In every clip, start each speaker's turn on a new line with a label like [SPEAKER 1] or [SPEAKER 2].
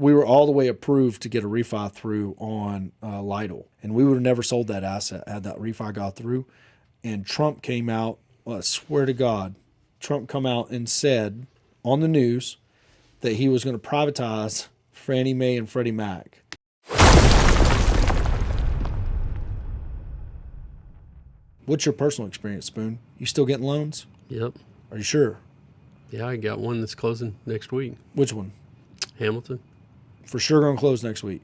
[SPEAKER 1] we were all the way approved to get a refi through on Lytle, and we would have never sold that asset had that refi got through. And Trump came out, well, I swear to God, Trump come out and said on the news that he was going to privatize Fannie Mae and Freddie Mac. What's your personal experience, Spoon? You still getting loans?
[SPEAKER 2] Yep.
[SPEAKER 1] Are you sure?
[SPEAKER 2] Yeah, I got one that's closing next week.
[SPEAKER 1] Which one?
[SPEAKER 2] Hamilton.
[SPEAKER 1] For sure going to close next week.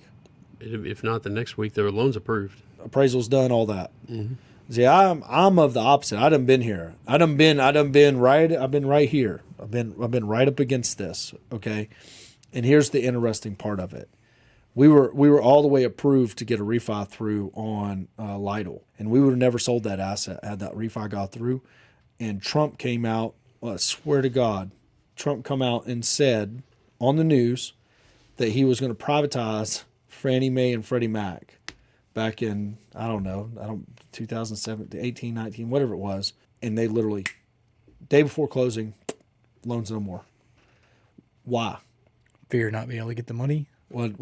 [SPEAKER 2] If not the next week, their loan's approved.
[SPEAKER 1] Appraisal's done, all that.
[SPEAKER 2] Mm-hmm.
[SPEAKER 1] See, I'm of the opposite. I done been here. I've been right here. I've been right up against this. Okay, and here's the interesting part of it. We were all the way approved to get a refi through on Lytle, and we would have never sold that asset had that refi got through. And Trump came out, well, I swear to God, Trump come out and said on the news that he was going to privatize Fannie Mae and Freddie Mac back in, 2017, 18, 19, whatever it was. And they literally, day before closing, loans no more. Why?
[SPEAKER 3] Fear not being able to get the money.
[SPEAKER 1] What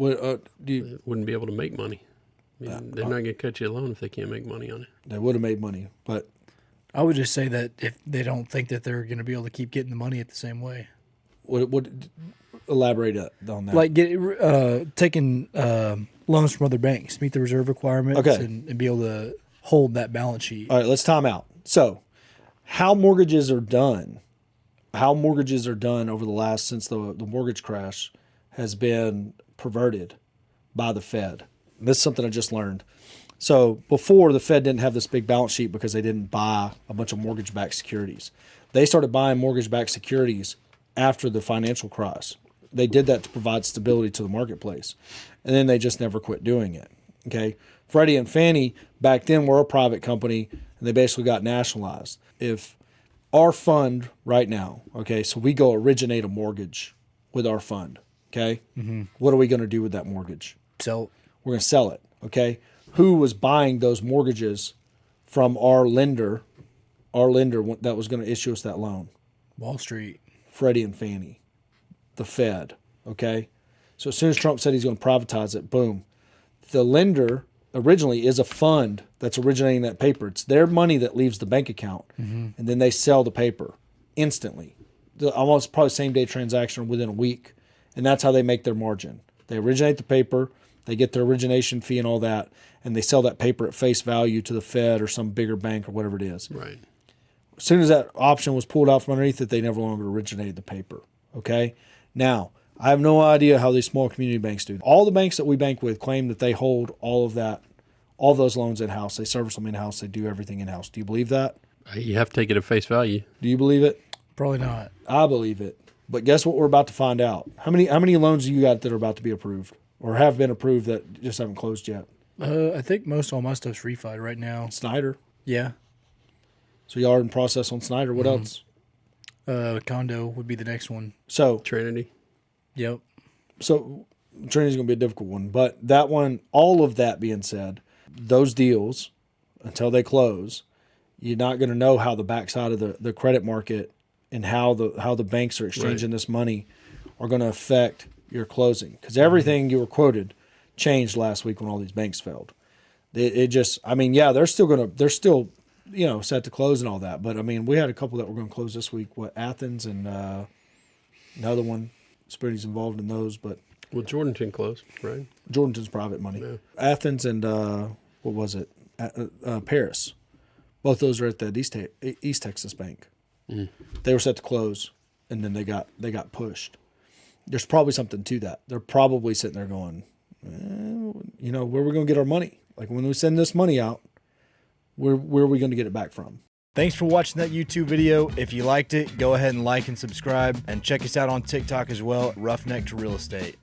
[SPEAKER 1] do you?
[SPEAKER 2] Wouldn't be able to make money. I mean, they're not going to cut you a loan if they can't make money on it.
[SPEAKER 1] They would have made money, but
[SPEAKER 3] I would just say that if they don't think that they're going to be able to keep getting the money at the same way.
[SPEAKER 1] what elaborate on that?
[SPEAKER 3] Like taking loans from other banks, meet the reserve requirements,
[SPEAKER 1] Okay.
[SPEAKER 3] and be able to hold that balance sheet.
[SPEAKER 1] All right, let's time out. So, how mortgages are done over the last, since the mortgage crash, has been perverted by the Fed. And this is something I just learned. So before, the Fed didn't have this big balance sheet because they didn't buy a bunch of mortgage-backed securities. They started buying mortgage-backed securities after the financial crisis. They did that to provide stability to the marketplace. And then they just never quit doing it. Okay. Freddie and Fannie back then were a private company, and they basically got nationalized. If our fund right now, okay, so we go originate a mortgage with our fund, okay? Mm-hmm. What are we going to do with that mortgage?
[SPEAKER 3] So
[SPEAKER 1] We're going to sell it, okay? Who was buying those mortgages from our lender that was going to issue us that loan?
[SPEAKER 3] Wall Street.
[SPEAKER 1] Freddie and Fannie, the Fed, okay? So as soon as Trump said he's going to privatize it, boom. The lender originally is a fund that's originating that paper. It's their money that leaves the bank account, and then they sell the paper instantly. Almost probably same-day transaction within a week, and that's how they make their margin. They originate the paper, they get their origination fee and all that, and they sell that paper at face value to the Fed or some bigger bank or whatever it is.
[SPEAKER 2] Right.
[SPEAKER 1] As soon as that option was pulled out from underneath it, they never longer originated the paper. Okay? Now, I have no idea how these small community banks do. All the banks that we bank with claim that they hold all of those loans in-house. They service them in-house. They do everything in-house. Do you believe that?
[SPEAKER 2] You have to take it at face value.
[SPEAKER 1] Do you believe it?
[SPEAKER 3] Probably not.
[SPEAKER 1] I believe it. But guess what we're about to find out? How many loans do you got that are about to be approved or have been approved that just haven't closed yet?
[SPEAKER 3] I think most all my stuff's refied right now.
[SPEAKER 1] Snyder.
[SPEAKER 3] Yeah.
[SPEAKER 1] So y'all are in process on Snyder. What else?
[SPEAKER 3] Condo would be the next one.
[SPEAKER 1] So
[SPEAKER 2] Trinity.
[SPEAKER 3] Yep.
[SPEAKER 1] So Trinity's going to be a difficult one. But that one, all of that being said, those deals, until they close, you're not going to know how the backside of the credit market and how the banks are exchanging this money are going to affect your closing. Because everything you were quoted changed last week when all these banks failed. It just, I mean, yeah, they're still set to close and all that. But I mean, we had a couple that were going to close this week. What, Athens and another one. Spoonie's involved in those, but
[SPEAKER 2] Well, Jordanton closed, right?
[SPEAKER 1] Jordanton's private money.
[SPEAKER 2] Yeah.
[SPEAKER 1] Athens and what was it? Paris. Both those are at the East Texas Bank.
[SPEAKER 2] Mm.
[SPEAKER 1] They were set to close, and then they got pushed. There's probably something to that. They're probably sitting there going, where are we going to get our money? Like when we send this money out, where are we going to get it back from?
[SPEAKER 4] Thanks for watching that YouTube video. If you liked it, go ahead and like and subscribe, and check us out on TikTok as well, Roughneck to Real Estate.